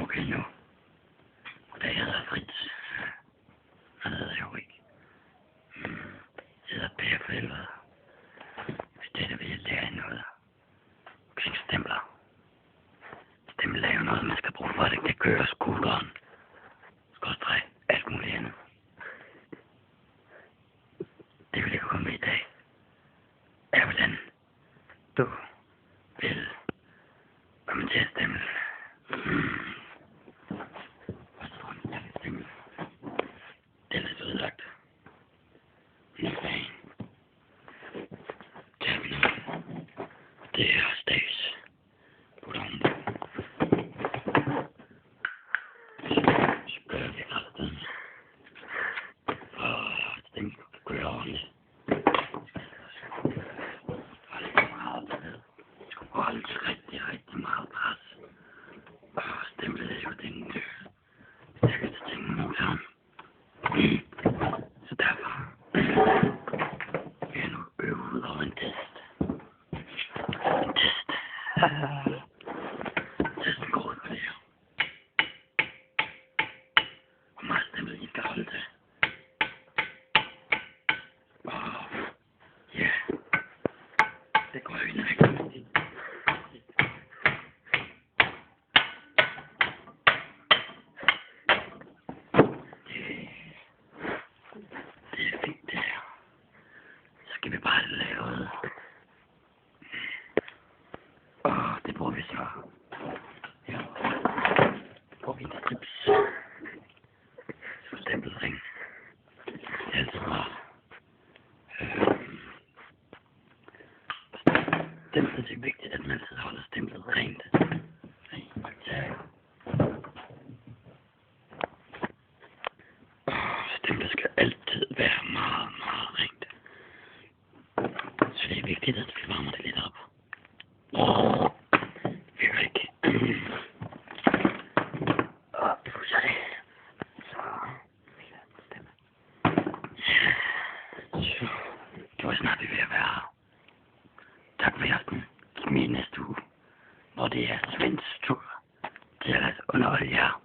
Okay nu. Og det hedder Fritz. Han hedder jo ikke. Jeg hedder Per for helvede. Hvis det er det, vil jeg lære noget. Omkring stempler. Stempler er jo noget, man skal bruge for, at det kan køre scooteren. Skrådstræk, alt muligt andet. Det vil jeg komme med i dag. Er hvordan du vil kommentere stempel. Det er lidt ødelagt. Nå fan. Terminal. Det er stage. Put on. Så gør vi resten. Og den kan køre ordentligt. Holdt rigtig meget pres. Og stemplet er jo den stærkeste ting i motoren. Så derfor vil jeg nu øve ud over en test. En test. Testen går ud på det her. Hvor meget stemplet I skal holde til. Og ja, det går jo i en rigtig. Det er fint det her. Så skal vi bare lave det. Og det bruger vi så. Ja. Bruger vi en strips. Så stemplet ring. Det er altid smart. Stemplet er vigtigt, at man altid holder stemplet rent. Stemplet skal altid være meget rent. Så det er vigtigt, at vi varmer det lidt op. Vi hører ikke. Og vi pusher det. Så det var snart vi ved at være her. Tak for i aften. Kig med næste uge, hvor det er Svends tur til at underholde jer.